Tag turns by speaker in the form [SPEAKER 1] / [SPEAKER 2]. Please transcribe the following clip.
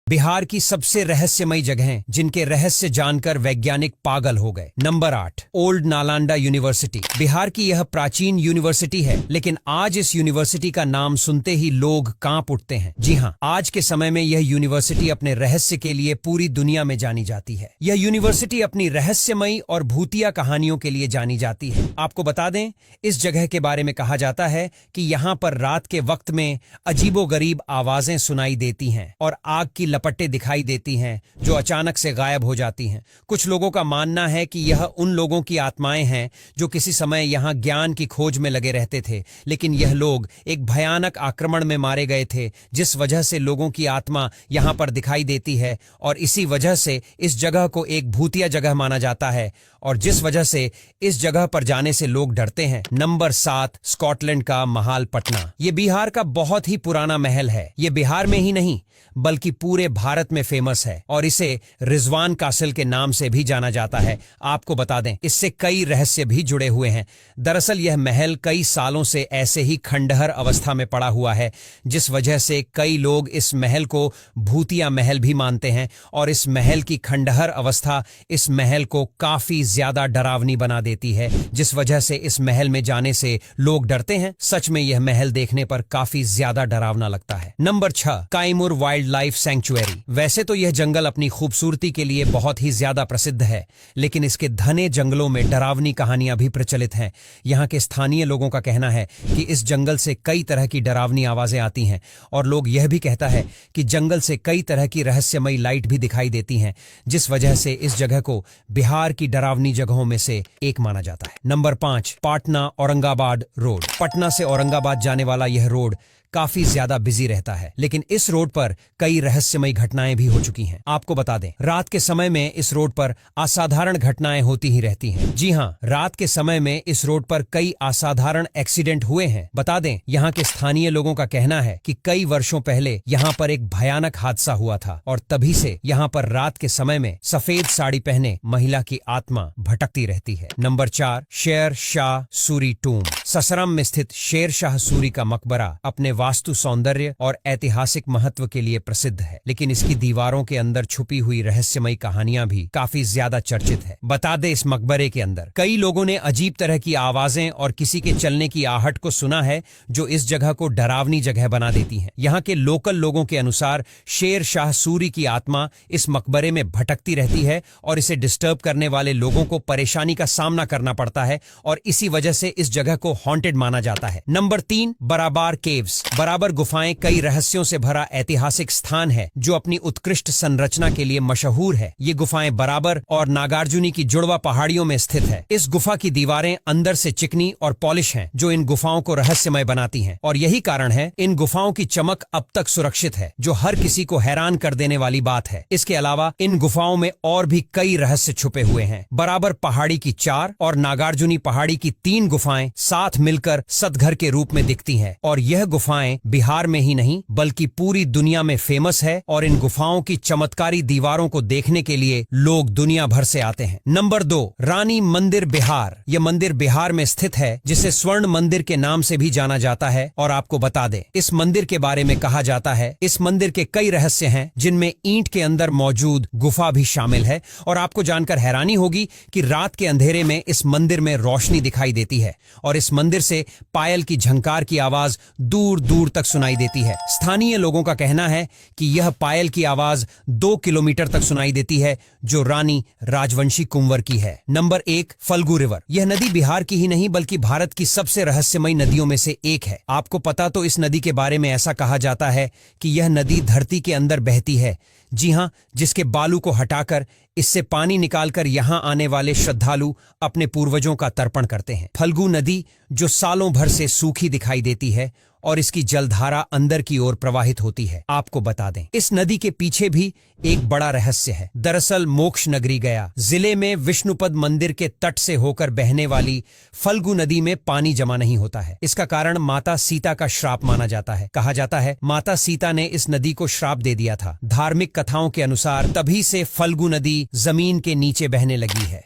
[SPEAKER 1] बिहार की सबसे रहस्यमयी जगहें जिनके रहस्य जानकर वैज्ञानिक पागल हो गए। Number 8, old Nalanda university. Bihar की यह प्राचीन यूनिवर्सिटी है, लेकिन आज इस यूनिवर्सिटी का नाम सुनते ही लोग कांप उठते हैं। जी हाँ, आज के समय में यह यूनिवर्सिटी अपने रहस्य के लिए पूरी दुनिया में जानी जाती है। यह यूनिवर्सिटी अपनी रहस्यमयी और भूतिया कहानियों के लिए जानी जाती है। आपको बता दें, इस जगह के बारे में कहा जाता है कि यहाँ पर रात के वक्त में अजीबोगरीब आवाजें सुनाई देती हैं और आग की लपटें दिखाई देती हैं जो अचानक से गायब हो जाती हैं। कुछ लोगों का मानना है कि यह उन लोगों की आत्माएं हैं जो किसी समय यहाँ ज्ञान की खोज में लगे रहते थे, लेकिन यह लोग एक भयानक आक्रमण में मारे गए थे, जिस वजह से लोगों की आत्मा यहाँ पर दिखाई देती है और इसी वजह से इस जगह को एक भूतिया जगह माना जाता है और जिस वजह से इस जगह पर जाने से लोग डरते हैं। नंबर 7, स्कॉटलैंड का महाल पटना। ये बिहार का बहुत ही पुराना महल है। ये बिहार में ही नहीं बल्कि पूरे भारत में फेमस है और इसे रिजवान कासिल के नाम से भी जाना जाता है। आपको बता दें, इससे कई रहस्य भी जुड़े हुए हैं। दरअसल यह महल कई सालों से ऐसे ही खंडहर अवस्था में पड़ा हुआ है, जिस वजह से कई लोग इस महल को भूतिया महल भी मानते हैं और इस महल की खंडहर अवस्था इस महल को काफी ज्यादा डरावनी बना देती है, जिस वजह से इस महल में जाने से लोग डरते हैं। सच में यह महल देखने पर काफी ज्यादा डरावना लगता है। Number 6, Kaimur wild life sanctuary. वैसे तो यह जंगल अपनी खूबसूरती के लिए बहुत ही ज्यादा प्रसिद्ध है, लेकिन इसके घने जंगलों में डरावनी कहानियां भी प्रचलित हैं। यहाँ के स्थानीय लोगों का कहना है कि इस जंगल से कई तरह की डरावनी आवाजें आती हैं और लोग यह भी कहता है कि जंगल से कई तरह की रहस्यमयी लाइट भी दिखाई देती हैं, जिस वजह से इस जगह को बिहार की डरावनी जगहों में से एक माना जाता है। Number 5, Patna Aurangabad road. पटना से औरंगाबाद जाने वाला यह रोड काफी ज्यादा बिजी रहता है, लेकिन इस रोड पर कई रहस्यमयी घटनाएं भी हो चुकी हैं। आपको बता दें, रात के समय में इस रोड पर असाधारण घटनाएं होती ही रहती हैं। जी हाँ, रात के समय में इस रोड पर कई असाधारण एक्सीडेंट हुए हैं। बता दें, यहाँ के स्थानीय लोगों का कहना है कि कई वर्षों पहले यहाँ पर एक भयानक हादसा हुआ था और तभी से यहाँ पर रात के समय में सफेद साड़ी पहने महिला की आत्मा भटकती रहती है। नंबर 4, शेर शाह सूरी टूम। ससरम में स्थित शेर शाह सूरी का मकबरा अपने वास्तु सौंदर्य और ऐतिहासिक महत्व के लिए प्रसिद्ध है, लेकिन इसकी दीवारों के अंदर छुपी हुई रहस्यमयी कहानियां भी काफी ज्यादा चर्चित है। बता दे, इस मकबरे के अंदर कई लोगों ने अजीब तरह की आवाजें और किसी के चलने की आहट को सुना है, जो इस जगह को डरावनी जगह बना देती हैं। यहाँ के लोकल लोगों के अनुसार शेर शाह सूरी की आत्मा इस मकबरे में भटकती रहती है और इसे डिस्टर्ब करने वाले लोगों को परेशानी का सामना करना पड़ता है और इसी वजह से इस जगह को हॉन्टेड माना जाता है। नंबर 3, बराबर केव्स। बराबर गुफाएं कई रहस्यों से भरा ऐतिहासिक स्थान है जो अपनी उत्कृष्ट संरचना के लिए मशहूर है। ये गुफाएं बराबर और नागार्जुनी की जुड़वा पहाड़ियों में स्थित है। इस गुफा की दीवारें अंदर से चिकनी और पॉलिश हैं, जो इन गुफाओं को रहस्यमय बनाती हैं और यही कारण है इन गुफाओं की चमक अब तक सुरक्षित है, जो हर किसी को हैरान कर देने वाली बात है। इसके अलावा इन गुफाओं में और भी कई रहस्य छुपे हुए हैं। बराबर पहाड़ी की 4 और नागार्जुनी पहाड़ी की 3 गुफाएं साथ मिलकर सतघर के रूप में दिखती हैं और यह गुफाएं बिहार में ही नहीं बल्कि पूरी दुनिया में फेमस है और इन गुफाओं की चमत्कारी दीवारों को देखने के लिए लोग दुनिया भर से आते हैं। नंबर 2, रानी मंदिर बिहार। यह मंदिर बिहार में स्थित है, जिसे स्वर्ण मंदिर के नाम से भी जाना जाता है और आपको बता दें, इस मंदिर के बारे में कहा जाता है इस मंदिर के कई रहस्य हैं, जिनमें ईंट के अंदर मौजूद गुफा भी शामिल है और आपको जानकर हैरानी होगी कि रात के अंधेरे में इस मंदिर में रोशनी दिखाई देती है और इस मंदिर से पायल की झंकार की आवाज दूर दूर तक सुनाई देती है। स्थानीय लोगों का कहना है कि यह पायल की आवाज 2 किलोमीटर तक सुनाई देती है, जो रानी राजवंशी कुंवर की है। Number 1, Phalgu river. यह नदी बिहार की ही नहीं बल्कि भारत की सबसे रहस्यमयी नदियों में से एक है। आपको पता तो इस नदी के बारे में ऐसा कहा जाता है कि यह नदी धरती के अंदर बहती है। जी हाँ, जिसके बालू को हटाकर इससे पानी निकालकर यहाँ आने वाले श्रद्धालु अपने पूर्वजों का तर्पण करते हैं। फल्गु नदी जो सालों भर से सूखी दिखाई देती है और इसकी जलधारा अंदर की ओर प्रवाहित होती है। आपको बता दें, इस नदी के पीछे भी एक बड़ा रहस्य है। दरअसल मोक्ष नगरी गया जिले में विष्णुपद मंदिर के तट से होकर बहने वाली फल्गु नदी में पानी जमा नहीं होता है। इसका कारण माता सीता का श्राप माना जाता है। कहा जाता है माता सीता ने इस नदी को श्राप दे दिया था। धार्मिक कथाओं के अनुसार तभी से फल्गु नदी जमीन के नीचे बहने लगी है।